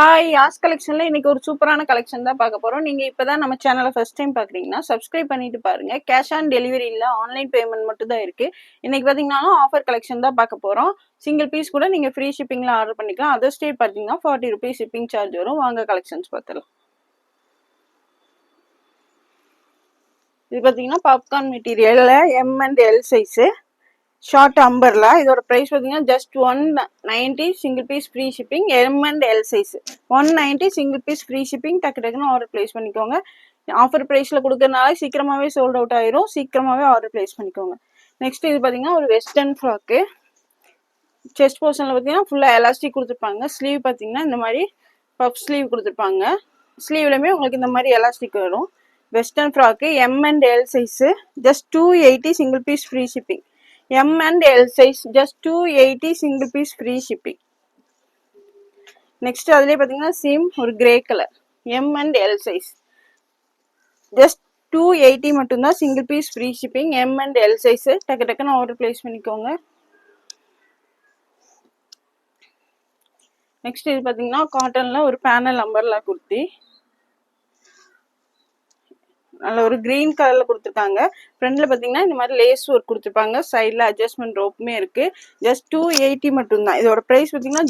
Hi யாஸ் கலெக்ஷன்ல இன்னைக்கு ஒரு சூப்பரான கலெக்ஷன் தான் பார்க்க போறோம். நீங்க இப்பதான் நம்ம சேனலை ஃபர்ஸ்ட் டைம் பாக்குறீங்கன்னா சப்ஸ்கிரைப் பண்ணிட்டு பாருங்க. கேஷ் ஆன் டெலிவரி இல்ல, ஆன்லைன் பேமெண்ட் மட்டும் தான் இருக்கு. இன்னைக்கு பாத்தீங்கன்னா ஆஃபர் கலெக்ஷன் தான் பார்க்க போறோம். சிங்கிள் பீஸ் கூட நீங்க ஃப்ரீ ஷிப்பிங்ல ஆர்டர் பண்ணிக்கலாம். அதர் ஸ்டேட் பாத்தீங்கன்னா 40 rupees ஷிப்பிங் சார்ஜ் வரும். வாங்க கலெக்ஷன்ஸ் பார்த்தலாம். இது பாத்தீங்கன்னா பாப்கார்ன் மெட்டீரியல்ல M and L size short umbrella. இதோட பிரைஸ் பார்த்தீங்கன்னா just 190 single piece free shipping. M and L size 190 single piece free shipping. டக்குன்னு ஆர்டர் பிளேஸ் பண்ணிக்கோங்க. ஆஃபர் ப்ரைஸ்ல கொடுக்கறதுனால சீக்கிரமாவே சோல்ட் அவுட் ஆயிரும். சீக்கிரமாவே ஆர்டர் பிளேஸ் பண்ணிக்கோங்க. நெக்ஸ்ட் இது பார்த்தீங்கன்னா ஒரு வெஸ்டர்ன் ஃப்ராக்கு. செஸ்ட் போர்ஷன்ல பார்த்தீங்கன்னா ஃபுல்லாக எலாஸ்டிக் கொடுத்துருப்பாங்க. ஸ்லீவ் பார்த்தீங்கன்னா இந்த மாதிரி பஃப் ஸ்லீவ் கொடுத்துருப்பாங்க. ஸ்லீவ்லையுமே உங்களுக்கு இந்த மாதிரி எலாஸ்டிக் வரும். Western frock M and L size just 280 single piece free shipping. M and L size just 280 single piece free shipping. Next அதிலே பார்த்தீங்கன்னா சேம் ஒரு grey colour M and L size just 280 மட்டும்தான் single piece free shipping. M and L size டக்குன்னு order place பண்ணிக்கோங்க. Next இது பார்த்தீங்கன்னா காட்டன்ல ஒரு panel umbrella kurti. நல்ல ஒரு கிரீன் கலர்ல கொடுத்துருக்காங்க. ஃப்ரண்ட்ல பாத்தீங்கன்னா இந்த மாதிரி லேஸ் ஒர்க் கொடுத்துருப்பாங்க. சைட்ல அட்ஜஸ்ட்மெண்ட் ரோப்புமே இருக்கு. ஜஸ்ட் 280 மட்டும்தான். இதோட பிரைஸ் பாத்தீங்கன்னா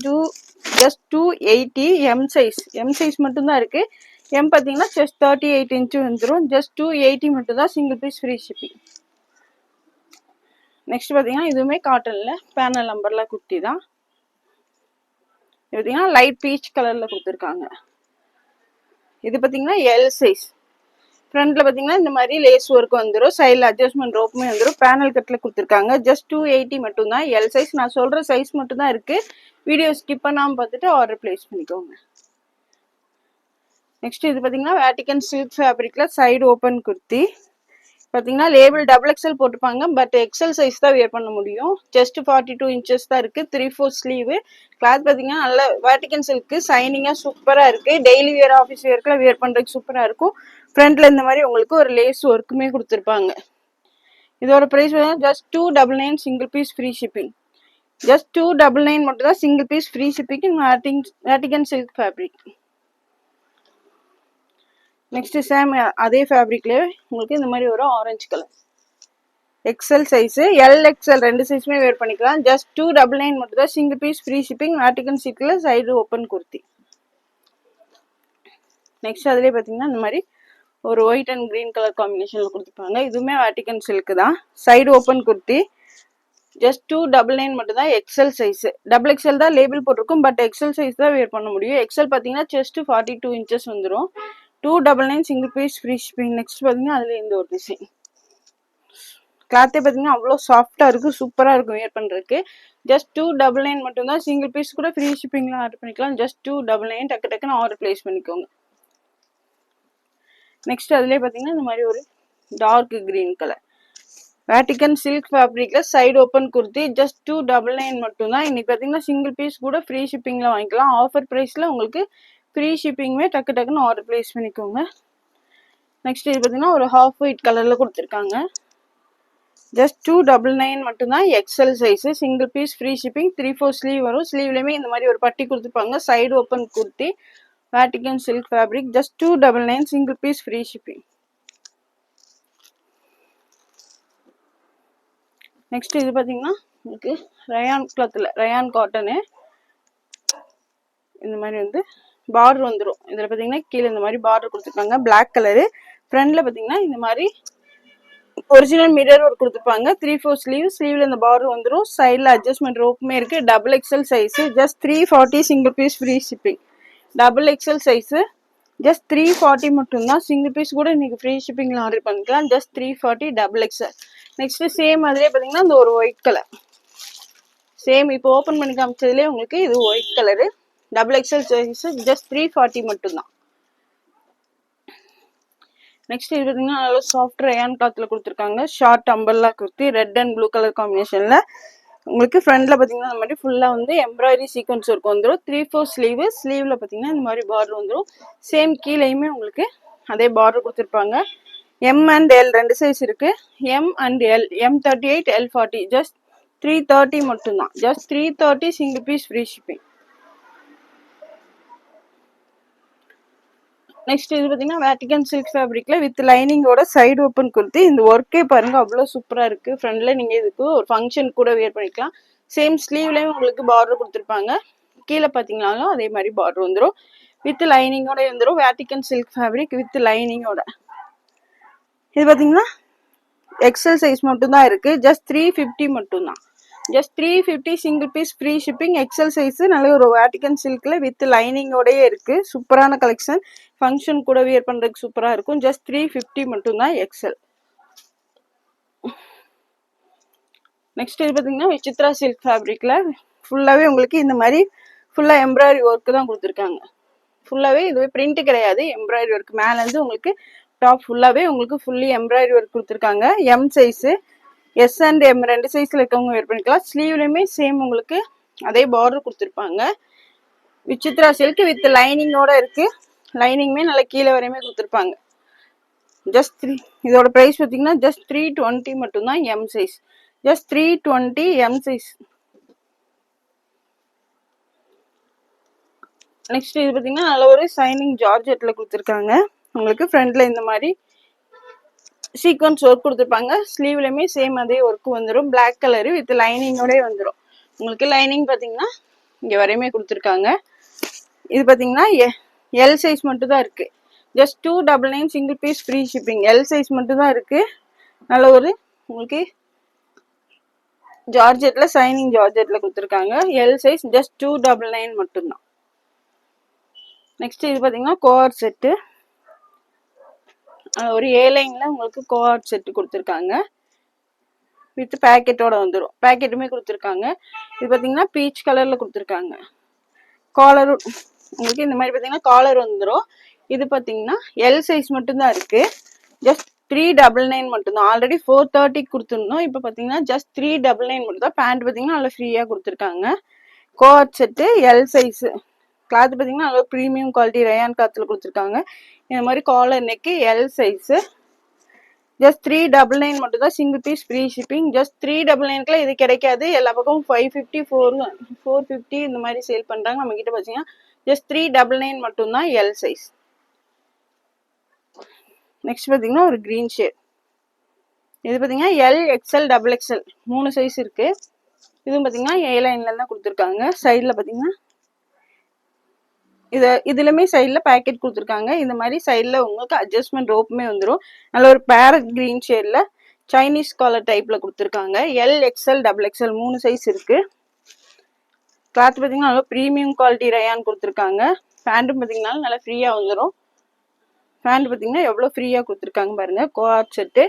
ஜஸ்ட் 280. எம் சைஸ் மட்டும்தான் இருக்கு. எம் பாத்தீங்கன்னா ஜஸ்ட் 38 inch வந்துடும். ஜஸ்ட் 280 மட்டும்தான் single piece free shipping. Next பாத்தீங்கன்னா இதுவுமே காட்டன்ல பேனல் அம்பர்லா குர்த்தி தான். பாத்தீங்கன்னா லைட் பீச் கலர்ல கொடுத்துருக்காங்க. இது பாத்தீங்கன்னா எல் சைஸ். ஃப்ரண்ட்ல பாத்தீங்கன்னா இந்த மாதிரி லேஸ் ஒர்க் வந்துடும். சைட்ல அட்ஜஸ்ட்மெண்ட் ரோப்புமே வந்துடும். பேனல் கட்ல கொடுத்துருக்காங்க. ஜஸ்ட் 280 மட்டும்தான். எல் சைஸ் நான் சொல்ற சைஸ் மட்டும் தான் இருக்கு. வீடியோ ஸ்கிப் பண்ணாம பார்த்துட்டு ஆர்டர் பிளேஸ் பண்ணிக்கோங்க. நெக்ஸ்ட் இது பாத்தீங்கன்னா வேட்டிகன் சில்க் ஃபேப்ரிக்ல சைடு ஓப்பன் குர்த்தி. பாத்தீங்கன்னா லேபிள் XXL போட்டுப்பாங்க. பட் எக்ஸல் சைஸ் தான் வியர் பண்ண முடியும். ஜஸ்ட் 42 inches தான் இருக்கு. 3/4 ஸ்லீவ். கிளாத் பாத்தீங்கன்னா நல்ல வேட்டிகன் சில்க் சைனிங்கா சூப்பரா இருக்கு. டெய்லி வியர் ஆஃபீஸ் வியர்க்குள்ள வியர் பண்றதுக்கு சூப்பரா இருக்கும். ஃப்ரண்ட்ல இந்த மாதிரி உங்களுக்கு ஒரு லேஸ் ஒர்க்குமே கொடுத்துருப்பாங்க. இதோட price just 299 single piece free shipping. Just 299 மட்டும் தான் single piece free shipping. Vatican silk fabric. Next same அதே ஃபேப்ரிக்ல உங்களுக்கு இந்த மாதிரி ஒரு orange colour XL size LXL ரெண்டு சைஸுமே வேர் பண்ணிக்கலாம். ஜஸ்ட் 299 மட்டும் தான் single piece free shipping. Vatican சில்க்ல சைடு ஓப்பன் குர்த்தி. நெக்ஸ்ட் அதுலேயே பார்த்தீங்கன்னா இந்த மாதிரி ஒரு ஒயிட் அண்ட் கிரீன் கலர் காம்பினேஷன்ல கொடுத்துருப்பாங்க. இதுவுமே வேட்டிகன் சில்க் தான். Side open kurti. ஜஸ்ட் 299 மட்டும் தான். XL size. XXL தான் லேபிள் போட்டிருக்கும். பட் எக்ஸல் சைஸ் தான் வேர் பண்ண முடியும். எக்ஸல் பார்த்தீங்கன்னா செஸ்ட் 42 inches வந்துடும். 299 single piece free shipping. Next பார்த்தீங்கன்னா அதுல இந்த ஒரு டிசைன். கிளாத்தே பார்த்தீங்கன்னா அவ்வளோ சாஃப்டா இருக்கு. சூப்பரா இருக்கும் வேர் பண்றதுக்கு. ஜஸ்ட் 299 மட்டும் தான். சிங்கிள் பீஸ் கூட ஃப்ரீ ஷிப்பிங்ல ஆர்டர் பண்ணிக்கலாம். ஜஸ்ட் 299 டக்குன்னு ஆர்டர் பிளேஸ் பண்ணிக்கோங்க. நெக்ஸ்ட் அதுலேயே பார்த்தீங்கன்னா இந்த மாதிரி ஒரு dark green colour Vatican silk ஃபேப்ரிக்ல சைடு ஓப்பன் குர்த்தி. ஜஸ்ட் 299 மட்டும் தான். இன்னைக்கு பார்த்தீங்கன்னா சிங்கிள் பீஸ் கூட ஃப்ரீ ஷிப்பிங்ல வாங்கிக்கலாம். ஆஃபர் பிரைஸ்ல உங்களுக்கு ஃப்ரீ ஷிப்பிங்குமே டக்குன்னு ஆர்டர் பிளேஸ் பண்ணிக்கோங்க. நெக்ஸ்ட் இது பார்த்தீங்கன்னா ஒரு ஹாஃப் ஒயிட் கலர்ல கொடுத்துருக்காங்க. ஜஸ்ட் 299 மட்டும் தான். XL size. Single piece free shipping. 3/4 sleeve வரும். ஸ்லீவ்லயுமே இந்த மாதிரி ஒரு பட்டி கொடுத்துருப்பாங்க. Side open kurti. Vatican silk fabric. Just 299 single piece free shipping. Next இது பார்த்தீங்கன்னா உங்களுக்கு ரயான் கிளாத்ல ரயான் காட்டனு. இந்த மாதிரி வந்து பார்டர் வந்துடும். இதில் பார்த்தீங்கன்னா கீழே இந்த மாதிரி பார்டர் கொடுத்துருக்காங்க. Black colour. ஃப்ரண்ட்ல பார்த்தீங்கன்னா இந்த மாதிரி ஒரிஜினல் மிரர் ஒர்க் கொடுத்துருப்பாங்க. 3/4 ஸ்லீவ். ஸ்லீவ்ல இந்த பார்டர் வந்துடும். சைடில் அட்ஜஸ்ட்மெண்ட் ரோப்புமே இருக்கு. XXL size. Just 340 single piece free shipping. XXL size. Just 340 மட்டும்தான். சிங்கிள் பீஸ் கூட இன்னைக்கு ஃப்ரீ ஷிப்பிங்ல ஆர்டர் பண்ணிக்கலாம். Just 340 XXL. நெக்ஸ்ட் சேம் அதுலேயே பார்த்தீங்கன்னா இந்த ஒரு ஒயிட் கலர் சேம் இப்போ ஓப்பன் பண்ணி காமிச்சதுலேயே உங்களுக்கு இது white colour. XXL size. Just 340 மட்டும்தான். நெக்ஸ்ட் இது பார்த்தீங்கன்னா நல்ல சாஃப்ட் ரயான் கிளாத்ல கொடுத்துருக்காங்க. Short umbrella kurti. Red and blue colour காம்பினேஷன்ல உங்களுக்கு ஃப்ரண்ட்ல பார்த்தீங்கன்னா இந்த மாதிரி ஃபுல்லா வந்து எம்ப்ராய்டரி சீக்வன்ஸ் ஒர்க் வந்துடும். 3/4 ஸ்லீவ். ஸ்லீவ்ல பார்த்தீங்கன்னா இந்த மாதிரி பார்டர் வந்துடும். சேம் கீழேயுமே உங்களுக்கு அதே பார்டர் கொடுத்துருப்பாங்க. எம் அண்ட் எல் ரெண்டு சைஸ் இருக்கு. M and L. M38 L40. Just 330 மட்டும்தான். Just 330 single piece free shipping. Next இது பார்த்தீங்கன்னா வேட்டிகன் சில்க் ஃபேப்ரிக்ல வித் லைனிங்கோட சைடு ஓப்பன் கொடுத்து இந்த ஒர்க்கே பாருங்க அவ்வளோ சூப்பராக இருக்கு. ஃப்ரண்ட்ல நீங்க இதுக்கு ஒரு ஃபங்க்ஷன் கூட வேர் பண்ணிக்கலாம். சேம் ஸ்லீவ்லயும் உங்களுக்கு பார்டர் கொடுத்துருப்பாங்க. கீழே பார்த்தீங்கன்னாலும் அதே மாதிரி பார்டர் வந்துடும். வித் லைனிங்கோட வந்துடும். வேட்டிகன் சில்க் ஃபேப்ரிக் வித் லைனிங்கோட. இது பார்த்தீங்கன்னா எக்ஸல் சைஸ் மட்டும் தான் இருக்கு. ஜஸ்ட் 350 மட்டும் தான். Just 350 single piece free shipping. XL size நல்ல ஒரு வேட்டிகன் சில்க்ல வித் லைனிங்கோடயே இருக்கு. சூப்பரான கலெக்ஷன். ஃபங்க்ஷன் கூட வியர் பண்றதுக்கு சூப்பரா இருக்கும். ஜஸ்ட் 350 மட்டும் தான் எக்ஸல். நெக்ஸ்ட் இது பார்த்தீங்கன்னா விசித்ரா சில்க் ஃபேப்ரிக்ல ஃபுல்லாவே உங்களுக்கு இந்த மாதிரி ஃபுல்லா எம்ப்ராய்டரி ஒர்க் தான் கொடுத்துருக்காங்க. ஃபுல்லாவே இதுவே பிரிண்ட் கிடையாது, எம்ப்ராய்டரி ஒர்க். மேல இருந்து உங்களுக்கு டாப் ஃபுல்லாவே உங்களுக்கு ஃபுல்லி எம்ப்ராய்டரி ஒர்க் கொடுத்துருக்காங்க. M size, S and M ரெண்டு சைஸ்ல இருக்கவங்க வேர் பண்ணிக்கலாம். ஸ்லீவ்லயுமே சேம் உங்களுக்கு அதே பார்டர் கொடுத்துருப்பாங்க. விசித்ரா சில்க் வித் லைனிங்கோட இருக்கு. லைனிங்குமே நல்லா கீழே வரையுமே கொடுத்துருப்பாங்க. ஜஸ்ட் 3, இதோட ப்ரைஸ் பார்த்தீங்கன்னா ஜஸ்ட் 320 மட்டும்தான் M size. Just 320 M size. Next இது பார்த்தீங்கன்னா நல்ல ஒரு சைனிங் ஜார்ஜெட்ல கொடுத்துருக்காங்க. உங்களுக்கு ஃப்ரண்ட்ல இந்த மாதிரி சீக்வன்ஸ் ஒர்க் கொடுத்துருப்பாங்க. ஸ்லீவ்லயுமே சேம் அதே ஒர்க் வந்துடும். பிளாக் கலரு வித் லைனிங்கோடய வந்துடும். உங்களுக்கு லைனிங் பார்த்தீங்கன்னா இங்கே வரையுமே கொடுத்துருக்காங்க. இது பார்த்தீங்கன்னா எல் சைஸ் மட்டும் தான் இருக்கு. Just 299 single piece free shipping. L size மட்டும் தான் இருக்கு. நல்ல ஒரு உங்களுக்கு ஜார்ஜெட்ல சைனிங் ஜார்ஜெட்ல கொடுத்துருக்காங்க. எல் சைஸ் ஜஸ்ட் 299 மட்டும்தான். நெக்ஸ்ட் இது பார்த்தீங்கன்னா கோஆர்ட் செட்டு. ஒரு ஏலைன்ல உங்களுக்கு கோஆர்ட் செட்டு கொடுத்துருக்காங்க. வித் பேக்கெட்டோட வந்துடும். பேக்கெட்டுமே கொடுத்துருக்காங்க. இது பார்த்தீங்கன்னா பீச் கலர்ல கொடுத்துருக்காங்க. காலரும் உங்களுக்கு இந்த மாதிரி பார்த்தீங்கன்னா காலர் வந்துடும். இது பார்த்தீங்கன்னா எல் சைஸ் மட்டும்தான் இருக்கு. ஜஸ்ட் 399 மட்டும்தான். ஆல்ரெடி 430 கொடுத்துருந்தோம். இப்போ பார்த்தீங்கன்னா ஜஸ்ட் 399 மட்டும் தான். பேண்ட் பார்த்தீங்கன்னா நல்லா ஃப்ரீயாக கொடுத்துருக்காங்க. Coord set L size. Cloth பார்த்தீங்கன்னா நல்லா ப்ரீமியம் குவாலிட்டி ரயான் கிளாத்தில் கொடுத்துருக்காங்க. இந்த மாதிரி collar neck L size. Just 399 மட்டும் தான் single piece free shipping. Just 399 இது கிடைக்காது. எல்லா பக்கமும் 550 450 இந்த மாதிரி சேல் பண்ணுறாங்க. நம்ம கிட்ட பார்த்தீங்கன்னா ஜஸ்ட் 399 மட்டும்தான் எல் சைஸ். நெக்ஸ்ட் பார்த்தீங்கன்னா ஒரு க்ரீன் ஷேட். இது பார்த்தீங்கன்னா L XL double XL 3 size இருக்கு. இதுவும் பார்த்தீங்கன்னா ஏ லைன்ல தான் கொடுத்துருக்காங்க. சைடில் பார்த்தீங்கன்னா இதுலயுமே சைட்ல பேக்கெட் கொடுத்துருக்காங்க. இந்த மாதிரி சைட்ல உங்களுக்கு அட்ஜஸ்ட்மெண்ட் ரோப்புமே வந்துடும். நல்ல ஒரு பேரட் கிரீன் ஷேட்ல சைனீஸ் காலர் டைப்ல கொடுத்துருக்காங்க. L XL double XL 3 size இருக்கு. கிளாத் பார்த்தீங்கன்னா நல்லா ப்ரீமியம் குவாலிட்டி ரயான் கொடுத்துருக்காங்க. பேண்ட்டும் பார்த்தீங்கன்னா நல்லா ஃப்ரீயா வந்துடும். பேண்ட் பார்த்தீங்கன்னா எவ்வளோ ஃப்ரீயா கொடுத்துருக்காங்க பாருங்க. Coord set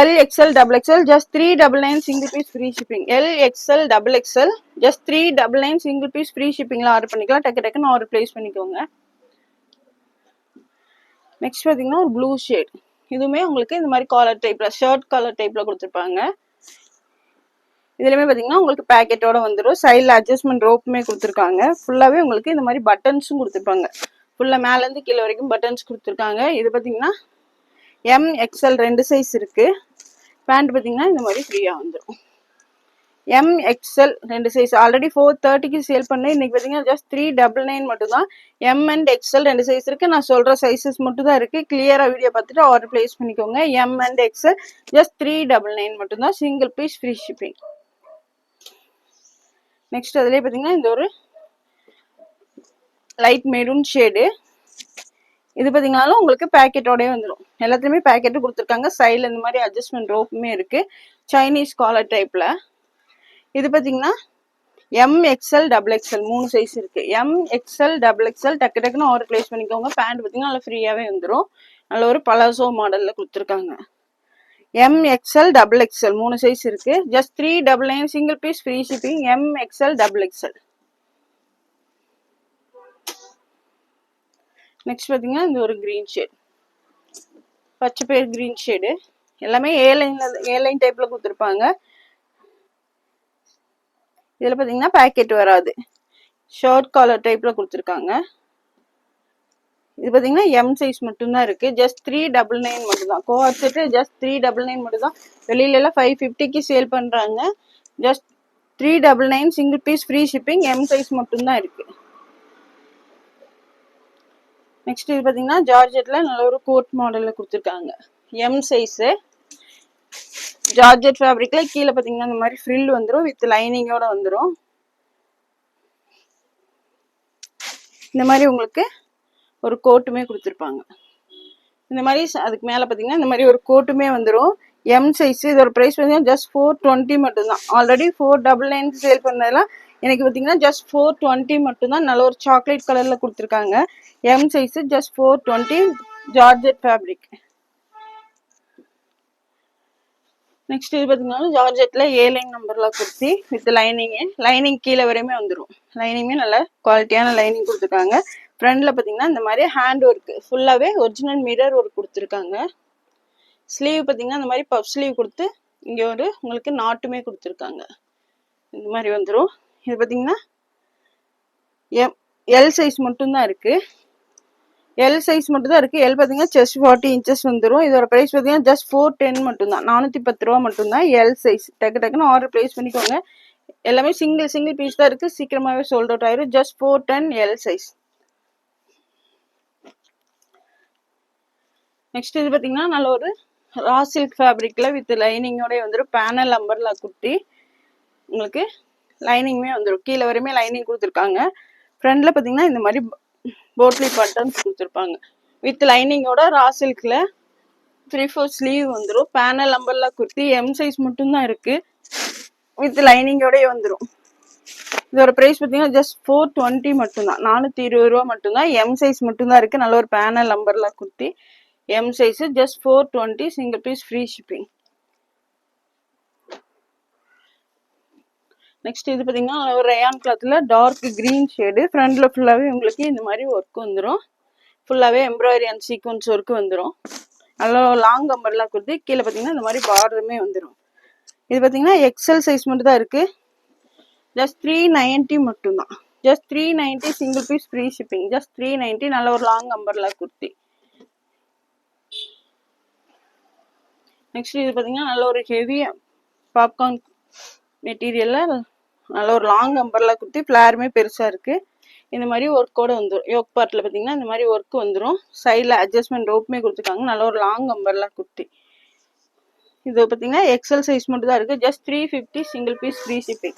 L XL double XL just 399 single piece free shipping. L XL double XL just 399 single piece free ஷிப்பிங்ல ஆர்டர் பண்ணிக்கலாம். டக்குன்னு ஆர்டர் பிளேஸ் பண்ணிக்கோங்க. நெக்ஸ்ட் பார்த்தீங்கன்னா ஒரு ப்ளூ ஷேட். இதுவுமே உங்களுக்கு இந்த மாதிரி காலர் டைப்ல ஷர்ட் காலர் டைப்ல கொடுத்துருப்பாங்க. இதுலயுமே பார்த்தீங்கன்னா உங்களுக்கு பேக்கெட்டோட வந்துடும். சைடில் அட்ஜஸ்ட்மெண்ட் ரோப்புமே கொடுத்துருக்காங்க. ஃபுல்லாகவே உங்களுக்கு இந்த மாதிரி பட்டன்ஸும் கொடுத்துருப்பாங்க. ஃபுல்லாக மேலேருந்து கீழே வரைக்கும் பட்டன்ஸ் கொடுத்துருக்காங்க. இது பார்த்தீங்கன்னா எம் எக்ஸ்எல் 2 சைஸ் இருக்கு. பேண்ட் பார்த்தீங்கன்னா இந்த மாதிரி ஃப்ரீயாக வந்துடும். எம் எக்ஸ்எல் 2 சைஸ் ஆல்ரெடி 430க்கு சேல் பண்ணேன். இன்னைக்கு பார்த்தீங்கன்னா ஜஸ்ட் 399 மட்டும் தான். எம் அண்ட் எக்ஸ்எல் 2 சைஸ் இருக்கு. நான் சொல்ற சைஸஸ் மட்டும் தான் இருக்கு. கிளியரா வீடியோ பார்த்துட்டு ஆர்டர் பிளேஸ் பண்ணிக்கோங்க. எம் அண்ட் எக்ஸ்எல் ஜஸ்ட் 399 மட்டும் தான். Single piece free shipping. Next அதுலேயே பார்த்தீங்கன்னா இந்த ஒரு லைட் மெரூன் ஷேடு. இது பார்த்தீங்கன்னாலும் உங்களுக்கு பேக்கெட்டோடய வந்துடும். எல்லாத்துலேயுமே பேக்கெட்டு கொடுத்துருக்காங்க. சைடில் இந்த மாதிரி அட்ஜஸ்ட்மெண்ட் ரோப்புமே இருக்கு. சைனீஸ் காலர் டைப்ல. இது பார்த்தீங்கன்னா M XL double XL 3 size இருக்கு. எம் எக்ஸ்எல் டபுள் எக்ஸ்எல் டக்குன்னு ஆர்டர் பிளேஸ் பண்ணிக்கோங்க. பேண்ட் பார்த்தீங்கன்னா நல்லா ஃப்ரீயாகவே வந்துடும். நல்ல ஒரு பலாசோ மாடலில் கொடுத்துருக்காங்க. M XL double XL 3 size இருக்கு. Just 399 single piece free shipping. M XL double XL. Next பார்த்தீங்கன்னா இந்த ஒரு கிரீன் ஷேட், பச்சை பேர் கிரீன் ஷேடு. எல்லாமே ஏ லைன் டைப்ல கொடுத்துருப்பாங்க. இதில் பார்த்தீங்கன்னா பேக்கெட் வராது. ஷார்ட் காலர் டைப்ல கொடுத்துருக்காங்க. இது பார்த்தீங்கன்னா எம் சைஸ் மட்டும்தான் இருக்கு. ஜஸ்ட் 399 மட்டும் தான். கோஆர்ட் செட்டு ஜஸ்ட் 399 மட்டும் தான். வெளியில எல்லாம் 550க்கு சேல் பண்றாங்க. Just 399 single piece free shipping. M size மட்டும்தான் இருக்கு. நெக்ஸ்ட் இது பார்த்தீங்கன்னா ஜார்ஜெட்ல நல்ல ஒரு கோட் மாடலில் கொடுத்துருக்காங்க. எம் சைஸு ஜார்ஜெட் ஃபேப்ரிக்ல கீழே பார்த்தீங்கன்னா இந்த மாதிரி ஃப்ரில் வந்துடும், வித் லைனிங்கோட வந்துடும். இந்த மாதிரி உங்களுக்கு ஒரு கோட்டுமே கொடுத்துருப்பாங்க. இந்த மாதிரி அதுக்கு மேலே பார்த்தீங்கன்னா இந்த மாதிரி ஒரு கோட்டுமே வந்துடும். எம் சைஸ் இதோட ப்ரைஸ் பார்த்தீங்கன்னா ஜஸ்ட் 420 மட்டும்தான். ஆல்ரெடி 499 சேல் பண்ணதெல்லாம் எனக்கு பார்த்தீங்கன்னா ஜஸ்ட் 420 மட்டும்தான். நல்ல ஒரு சாக்லேட் கலரில் கொடுத்துருக்காங்க. M size just 420 georgette fabric. Next இது பார்த்தீங்கன்னா ஜார்ஜெட்டில் A-லைன் நம்பரில் குர்த்தி வித் லைனிங் கீழே வரையுமே வந்துடும். லைனிங்குமே நல்ல குவாலிட்டியான லைனிங் கொடுத்துருக்காங்க. ஃப்ரண்ட்ல பார்த்தீங்கன்னா இந்த மாதிரி ஹேண்ட் ஒர்க்கு ஃபுல்லாகவே ஒரிஜினல் மிரர் ஒர்க் கொடுத்துருக்காங்க. ஸ்லீவ் பார்த்தீங்கன்னா இந்த மாதிரி பஃப் ஸ்லீவ் கொடுத்து இங்கே ஒரு உங்களுக்கு நாட்டுமே கொடுத்துருக்காங்க. இந்த மாதிரி வந்துடும். இது பார்த்தீங்கன்னா எல் சைஸ் மட்டும்தான் இருக்குது. எல் சைஸ் மட்டும்தான் இருக்குது. எல் பார்த்தீங்கன்னா செஸ்ட் 40 இன்ச்சஸ் வந்துடும். இதோட ப்ரைஸ் பார்த்தீங்கன்னா ஜஸ்ட் 410 மட்டும்தான். 410 ரூபா மட்டும்தான் எல் சைஸ். டக்குன்னு ஆர்டர் ப்ளேஸ் பண்ணிக்கோங்க. எல்லாமே சிங்கிள் பீஸ் தான் இருக்குது. சீக்கிரமாகவே சோல்ட் அவுட் ஆயிரும். Just 410 L size. நெக்ஸ்ட் இது பார்த்தீங்கன்னா நல்ல ஒரு ரா சில்க் ஃபேப்ரிக்ல வித் லைனிங்கோட வந்துடும். பேனல் அம்பர்லா குர்த்தி உங்களுக்கு லைனிங்குமே வந்துடும். கீழே வரையுமே லைனிங் கொடுத்துருக்காங்க. ஃப்ரண்ட்ல பார்த்தீங்கன்னா இந்த மாதிரி போட்லி பட்டன்ஸ் கொடுத்துருப்பாங்க. வித் லைனிங்கோட ரா சில்க்ல 3/4 ஸ்லீவ் வந்துடும். Panel umbrella kurti M size மட்டும்தான் இருக்கு. வித் லைனிங்கோடய வந்துடும். இதோட ப்ரைஸ் பார்த்தீங்கன்னா ஜஸ்ட் 420 மட்டும்தான். 420 ரூபா மட்டும்தான். எம் சைஸ் மட்டும்தான் இருக்கு. நல்ல ஒரு panel umbrella kurti M size just 420 single piece free shipping. Next இது பார்த்தீங்கன்னா ஒரு ரயான் கிளாத்ல டார்க் கிரீன் ஷேடு. ஃப்ரண்ட்ல ஃபுல்லாகவே உங்களுக்கு இந்த மாதிரி ஒர்க் வந்துடும். ஃபுல்லாகவே எம்ப்ராய்டரி அண்ட் சீக்வன்ஸ் ஒர்க் வந்துடும். நல்லா லாங் அம்பர்லாம் கொடுத்து கீழே பார்த்தீங்கன்னா இந்த மாதிரி பார்டருமே வந்துடும். இது பார்த்தீங்கன்னா எக்ஸல் சைஸ் மட்டும் தான் இருக்குது. ஜஸ்ட் 390 மட்டும்தான். Just 390 single piece free shipping. Just 390. நல்ல ஒரு லாங் அம்பர்லா குர்த்தி. நெக்ஸ்ட் இது பார்த்தீங்கன்னா நல்ல ஒரு ஹெவி பாப்கார்ன் மெட்டீரியல்ல நல்ல ஒரு லாங் அம்பர்லா குர்த்தி. ஃப்ளாருமே பெருசாக இருக்குது. இந்த மாதிரி ஒர்க்கோட வந்துடும். யோக் பார்ட்டில் பார்த்தீங்கன்னா இந்த மாதிரி ஒர்க் வந்துடும். சைடில் அட்ஜஸ்ட்மெண்ட் ரோப்புமே கொடுத்துருக்காங்க. நல்ல ஒரு லாங் அம்பர்லா குர்த்தி. இது பார்த்தீங்கன்னா எக்ஸல் சைஸ் மட்டும் தான் இருக்குது. Just 350 single piece free shipping.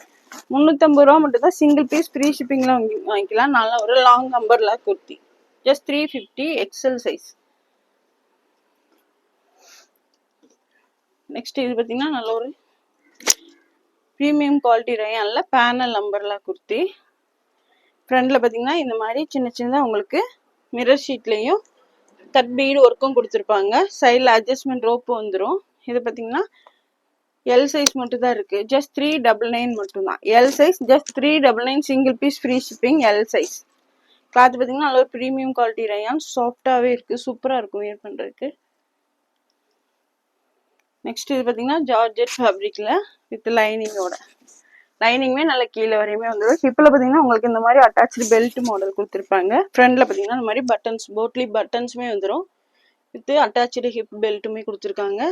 350 ரூபா மட்டும் தான் சிங்கிள் பீஸ் ஃப்ரீ ஷிப்பிங்கில் வாங்கிக்கலாம். நல்ல ஒரு long umbrella kurti. Just 350 XL size. Next இது பார்த்தீங்கன்னா நல்ல ஒரு ப்ரீமியம் குவாலிட்டி ரயான்ல பேனல் அம்பர்லா குர்த்தி. ஃப்ரண்ட்ல பார்த்தீங்கன்னா இந்த மாதிரி சின்னதாக உங்களுக்கு மிரர் ஷீட்லேயும் கட் பீடு ஒர்க்கும் கொடுத்துருப்பாங்க. சைடில் அட்ஜஸ்ட்மெண்ட் ரோப்பு வந்துடும். இது பார்த்தீங்கன்னா எல் சைஸ் மட்டும் தான் இருக்குது. ஜஸ்ட் 399 மட்டும்தான். L size just 399 single piece free shipping L size. Cloth பார்த்தீங்கன்னா நல்ல ஒரு ப்ரீமியம் குவாலிட்டி ரயான். சாஃப்டாகவே இருக்குது. சூப்பராக இருக்கும் வியர் பண்ணுறதுக்கு. நெக்ஸ்ட் இது பார்த்தீங்கன்னா ஜார்ஜெட் ஃபேப்ரிக்கில் வித் லைனிங்குமே நல்ல கீழே வரையுமே வந்துடும். ஹிப்பில் பார்த்தீங்கன்னா உங்களுக்கு இந்த மாதிரி அட்டாச்சு பெல்ட் மாடல் கொடுத்துருப்பாங்க. ஃப்ரண்ட்ல பார்த்தீங்கன்னா இந்த மாதிரி பட்டன்ஸ் போட்லி பட்டன்ஸுமே வந்துடும். வித் அட்டாச்சு ஹிப் பெல்ட்டுமே கொடுத்துருக்காங்க.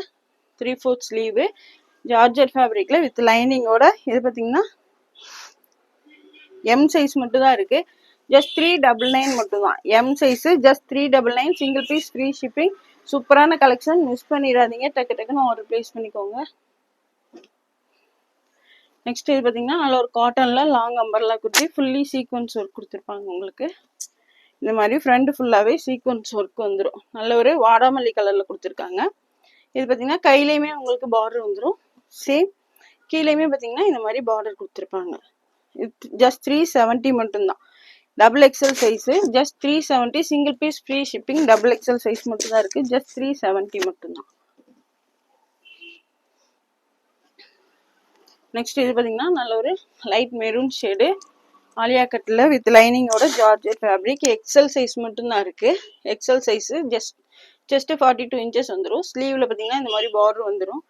3/4 ஸ்லீவு ஜார்ஜெட் ஃபேப்ரிக்ல வித் லைனிங்கோட. இது பார்த்தீங்கன்னா எம் சைஸ் மட்டும் தான் இருக்குது. ஜஸ்ட் 399 மட்டும்தான். M size just 399 single piece free shipping. சூப்பரான கலெக்ஷன், மிஸ் பண்ணிடாதீங்க. டக்குன்னு ஆர்டர் ப்ளேஸ் பண்ணிக்கோங்க. நெக்ஸ்ட் இது பார்த்தீங்கன்னா நல்ல ஒரு காட்டனில் long umbrella kurti. Fully sequence work கொடுத்துருப்பாங்க உங்களுக்கு. இந்த மாதிரி ஃப்ரண்ட் ஃபுல்லாகவே சீக்வன்ஸ் ஒர்க் வந்துடும். நல்ல ஒரு வாடாமல்லி கலரில் கொடுத்துருக்காங்க. இது பார்த்தீங்கன்னா கையிலையுமே உங்களுக்கு பார்டர் வந்துடும். சேம் கீழேயுமே பார்த்தீங்கன்னா இந்த மாதிரி பார்டர் கொடுத்துருப்பாங்க. ஜஸ்ட் 370 மட்டும்தான். Double XL size just 370 single piece free shipping. Double XL size மட்டும் தான் இருக்குது. ஜஸ்ட் 370 மட்டும்தான். நெக்ஸ்ட் இது பார்த்தீங்கன்னா நல்ல ஒரு லைட் மெரூன் ஷேடு ஆலியா கட்டில் வித் லைனிங்கோட ஜார்ஜெட் ஃபேப்ரிக். எக்ஸல் சைஸ் மட்டும்தான் இருக்குது. எக்ஸல் சைஸு ஜஸ்ட் 42 இன்ச்சஸ் வந்துடும். ஸ்லீவில் பார்த்தீங்கன்னா இந்த மாதிரி பார்டர் வந்துடும்.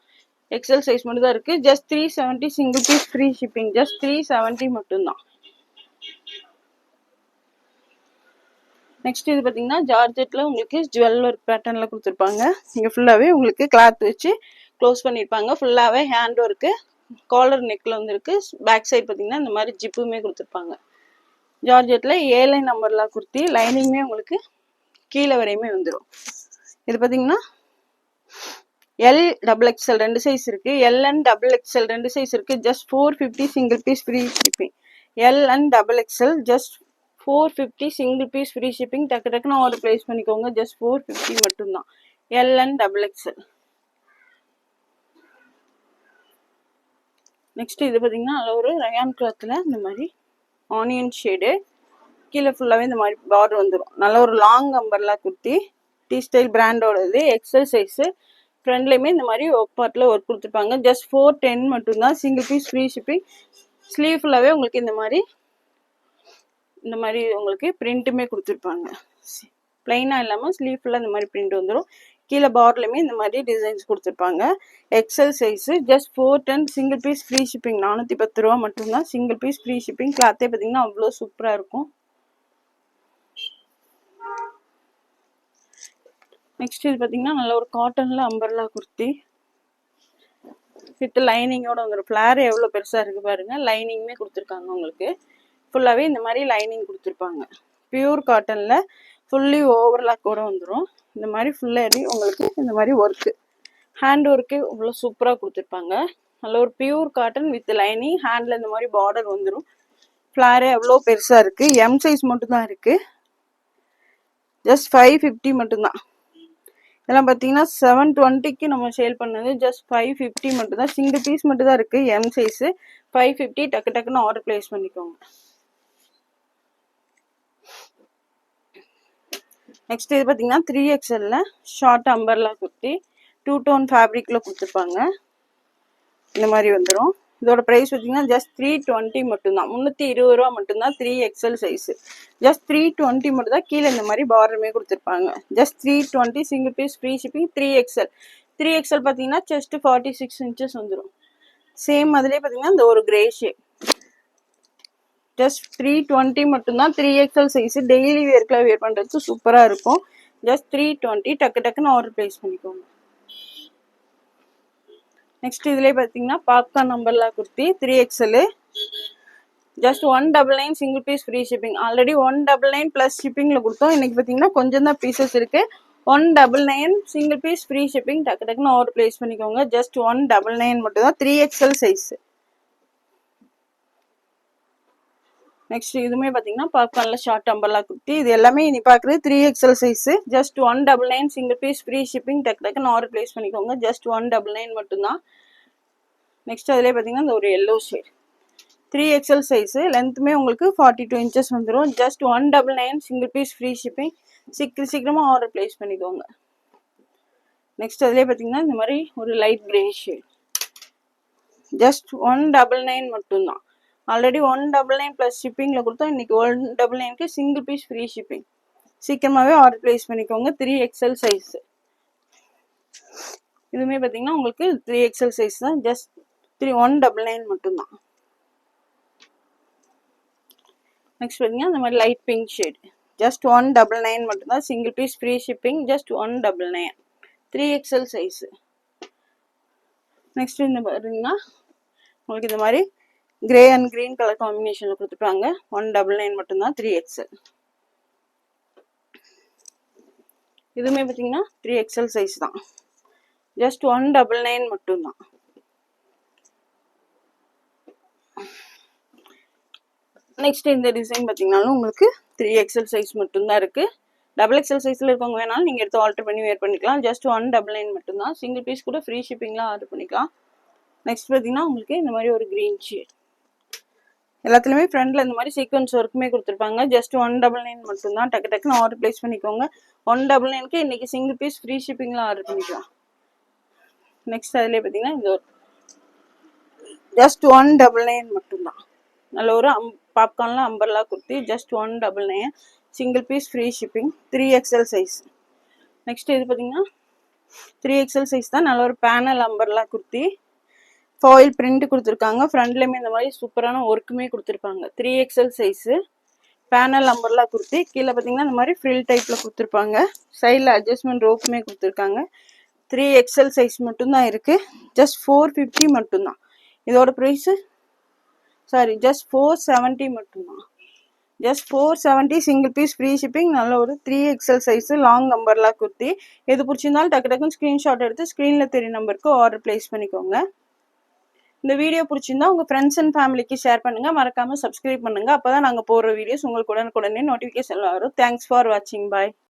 எக்ஸல் சைஸ் மட்டும் தான் இருக்குது. Just 370 single piece free shipping. Just 370 மட்டும்தான். நெக்ஸ்ட் இது பார்த்தீங்கன்னா ஜார்ஜெட்டில் உங்களுக்கு ஜுவல் ஒர்க் பேட்டர்னில் கொடுத்துருப்பாங்க. இங்கே ஃபுல்லாகவே உங்களுக்கு கிளாத் வச்சு க்ளோஸ் பண்ணியிருப்பாங்க. ஃபுல்லாகவே ஹேண்ட் ஒர்க்கு காலர் நெக்கில் வந்துருக்கு. பேக் சைட் பார்த்தீங்கன்னா இந்த மாதிரி ஜிப்புமே கொடுத்துருப்பாங்க. ஜார்ஜெட்டில் A-லைன் நம்பர்லாம் குர்த்தி. லைனிங்குமே உங்களுக்கு கீழே வரையுமே வந்துடும். இது பார்த்தீங்கன்னா எல் டபுள் எக்ஸ்எல் 2 சைஸ் இருக்கு, L and double XL 2 size இருக்கு. Just 450 single piece free shipping. L and double XL just 450 single piece free shipping. டக்கு டக்குன்னு ஆர்டர் பிளேஸ் பண்ணிக்கோங்க. ஜஸ்ட் 450 மட்டும்தான். L and double XL. Next இது பார்த்தீங்கன்னா அதில் ஒரு ரயான் கிளாத்தில் இந்த மாதிரி ஆனியன் ஷேடு, கீழே ஃபுல்லாகவே இந்த மாதிரி பார்டர் வந்துடும். நல்ல ஒரு long umbrella kurti, T style பிராண்டோட இது, எக்ஸல் சைஸு. ஃப்ரண்ட்லேயுமே இந்த மாதிரி ஒர்க் பார்ட்டில் ஒர்க் கொடுத்துருப்பாங்க. ஜஸ்ட் 410 மட்டும்தான். Single piece free shipping. Sleeve ஃபுல்லாகவே உங்களுக்கு இந்த மாதிரி உங்களுக்கு பிரிண்ட்டுமே கொடுத்துருப்பாங்க. பிளைனாக இல்லாமல் ஸ்லீவ் ஃபுல்லாக இந்த மாதிரி பிரிண்ட் வந்துடும். கீழே பார்டர்லையுமே இந்த மாதிரி டிசைன்ஸ் கொடுத்துருப்பாங்க. XL size. Just 410 single piece free shipping. 410 ரூபா மட்டும்தான். Single piece free shipping. கிளாத்தே பார்த்தீங்கன்னா அவ்வளோ சூப்பராக இருக்கும். நெக்ஸ்ட் இது பார்த்தீங்கன்னா நல்ல ஒரு காட்டனில் அம்பர்லா குர்த்தி வித் லைனிங்கோட வந்துடும். ஃப்ளார் எவ்வளோ பெருசாக இருக்குது பாருங்கள். லைனிங்குமே கொடுத்துருக்காங்க உங்களுக்கு. ஃபுல்லாகவே இந்த மாதிரி லைனிங் கொடுத்துருப்பாங்க. பியூர் காட்டனில் ஃபுல்லி ஓவர்லாக்கோட வந்துடும். இந்த மாதிரி ஃபுல்லாக உங்களுக்கு இந்த மாதிரி ஒர்க்கு, ஹேண்ட் ஒர்க்கு இவ்வளோ சூப்பராக கொடுத்துருப்பாங்க. நல்ல ஒரு pure cotton with lining. Handle இந்த மாதிரி பார்டர் வந்துடும். ஃப்ளாரே எவ்வளோ பெருசாக இருக்குது. எம் சைஸ் மட்டும்தான் இருக்குது. ஜஸ்ட் 550 மட்டும்தான். இதெல்லாம் பார்த்தீங்கன்னா 720க்கு நம்ம சேல் பண்ணது. ஜஸ்ட் 550 மட்டும்தான். சிங்கிள் பீஸ் மட்டும் தான் இருக்குது. M size 550. டக்கு டக்குன்னு ஆர்டர் பிளேஸ் பண்ணிக்கோங்க. நெக்ஸ்ட் இது பார்த்தீங்கன்னா 3XL short umbrella kurti 2 tone ஃபேப்ரிக்கில் கொடுத்துருப்பாங்க. இந்த மாதிரி வந்துடும். இதோட ப்ரைஸ் பார்த்தீங்கன்னா ஜஸ்ட் 320 மட்டும்தான். 320 ரூபா மட்டும்தான். 3XL size. ஜஸ்ட் 320 மட்டும்தான். கீழே இந்த மாதிரி பார்டருமே கொடுத்துருப்பாங்க. Just 320 single piece free shipping. 3XL. 3XL பார்த்தீங்கன்னா செஸ்ட் 46 இன்ச்சஸ் வந்துடும். சேம் அதிலே பார்த்தீங்கன்னா இந்த ஒரு கிரே ஷேட். ஜஸ்ட் 320 மட்டும்தான். 3XL size. டெய்லி வேர்க்கெலாம் வேர் பண்ணுறதுக்கு சூப்பராக இருக்கும். ஜஸ்ட் 320. டக்கு டக்குன்னு ஆர்டர் பிளேஸ் பண்ணிக்கோங்க. நெக்ஸ்ட் இதுலேயே பார்த்தீங்கன்னா பாப்கார்ன் நம்பர்லா kurti 3XL. Just 199 single piece free shipping. Already 199 plus ஷிப்பிங்கில் கொடுத்தோம். இன்றைக்கி பார்த்தீங்கன்னா கொஞ்சம் தான் பீசஸ் இருக்குது. 199 சிங்கிள் பீஸ் ஃப்ரீ ஷிப்பிங். டக்கு டக்குன்னு ஆர்டர் பிளேஸ் பண்ணிக்கோங்க. ஜஸ்ட் 199 மட்டும் தான். 3XL size. நெக்ஸ்ட் இதுவுமே பார்த்தீங்கன்னா பாப்கார்னில் ஷார்ட் அம்பர்லா குர்த்தி. இது எல்லாமே இனி பார்க்குறது 3XL size. Just 199 single piece free shipping. டக்கு டக்குன்னு ஆர்டர் பிளேஸ் பண்ணிக்கோங்க. ஜஸ்ட் 199 மட்டும்தான். நெக்ஸ்ட் அதிலே பார்த்தீங்கன்னா இந்த ஒரு எல்லோ ஷேட் 3XL சைஸு. லென்த்துமே உங்களுக்கு 42 இன்ச்சஸ் வந்துடும். Just 199 single piece free shipping. சீக்கிரமாக ஆர்டர் பிளேஸ் பண்ணிக்கோங்க. நெக்ஸ்ட் அதிலே பார்த்தீங்கன்னா இந்த மாதிரி ஒரு லைட் கிரே ஷேட். ஜஸ்ட் 199 மட்டும்தான். ஆல்ரெடி 199 ப்ளஸ் ஷிப்பிங்கில் கொடுத்தோம். இன்றைக்கி 199க்கு சிங்கிள் பீஸ் ஃப்ரீ ஷிப்பிங். சீக்கிரமாகவே ஆர்டர் பிளேஸ் பண்ணிக்கோங்க. 3XL size. இதுவுமே பார்த்தீங்கன்னா உங்களுக்கு 3XL சைஸ் தான். ஜஸ்ட் 199 மட்டும்தான். நெக்ஸ்ட் பார்த்தீங்கன்னா இந்த மாதிரி லைட் பிங்க் ஷேட். ஜஸ்ட் 199 மட்டும்தான். Single piece free shipping. Just 199. 3XL size. Next இந்த பார்த்தீங்கன்னா உங்களுக்கு இந்த மாதிரி கிரே அண்ட் க்ரீன் கலர் காம்பினேஷனில் கொடுத்துருப்பாங்க. 199 மட்டும்தான். 3XL. இதுவுமே பார்த்தீங்கன்னா 3XL சைஸ் தான். ஜஸ்ட் 199 மட்டும்தான். நெக்ஸ்ட் இந்த டிசைன் பார்த்தீங்கன்னாலும் உங்களுக்கு 3XL சைஸ் மட்டும்தான் இருக்குது. XXL சைஸில் இருக்கவங்க வேணாலும் நீங்கள் எடுத்து ஆல்டர் பண்ணி வேர் பண்ணிக்கலாம். ஜஸ்ட் 199 மட்டும்தான். சிங்கிள் பீஸ் கூட ஃப்ரீ ஷிப்பிங்லாம் ஆர்டர் பண்ணிக்கலாம். நெக்ஸ்ட் பார்த்தீங்கன்னா உங்களுக்கு இந்த மாதிரி ஒரு க்ரீன் ஷேட். எல்லாத்துலேயுமே ஃப்ரண்டில் இந்த மாதிரி சீக்வன்ஸ் ஒர்க்குமே கொடுத்துருப்பாங்க. ஜஸ்ட் 199 மட்டும்தான். டக்கு டக்குன்னு ஆர்டர் பிளேஸ் பண்ணிக்கோங்க. 199க்கு இன்றைக்கி சிங்கிள் பீஸ் ஃப்ரீ ஷிப்பிங்லாம் ஆர்டர் பண்ணிக்கலாம். நெக்ஸ்ட் அதிலே பார்த்தீங்கன்னா இந்த ஒரு ஜஸ்ட் 199 மட்டும்தான். நல்ல ஒரு பாப்கார்னில் umbrella kurti. Just 199 single piece free shipping. 3XL size. Next இது பார்த்தீங்கன்னா 3XL சைஸ் தான். நல்ல ஒரு panel umbrella kurti. Foil print கொடுத்துருக்காங்க. ஃப்ரண்ட்லேயுமே இந்த மாதிரி சூப்பரான ஒர்க்குமே கொடுத்துருப்பாங்க. 3XL size. Panel umbrella kurti. கீழே பார்த்தீங்கன்னா இந்த மாதிரி ஃப்ரில் டைப்பில் கொடுத்துருப்பாங்க. சைடில் அட்ஜஸ்ட்மெண்ட் ரோப்புமே கொடுத்துருக்காங்க. 3XL சைஸ் மட்டும்தான் இருக்குது. ஜஸ்ட் 450 மட்டும்தான். இதோட ப்ரைஸு ஜஸ்ட் 470 மட்டும்தான். Just 470 single piece free shipping. நல்ல ஒரு 3XL size long umbrella kurti. எது பிடிச்சிருந்தாலும் டக்கு டக்குன்னு ஸ்க்ரீன்ஷாட் எடுத்து ஸ்க்ரீனில் தெரிய நம்பருக்கு ஆர்டர் ப்ளேஸ் பண்ணிக்கோங்க. இந்த வீடியோ பிடிச்சிருந்தா உங்கள் ஃப்ரெண்ட்ஸ் அண்ட் ஃபேமிலிக்கு ஷேர் பண்ணுங்கள். மறக்காமல் சப்ஸ்கிரைப் பண்ணுங்கள். அப்போ தான் நாங்கள் போடுற வீடியோஸ் உங்களுக்கு உடனுக்குடனே நோட்டிஃபிகேஷன் வரும். தேங்க்ஸ் ஃபார் வாட்சிங். பாய்.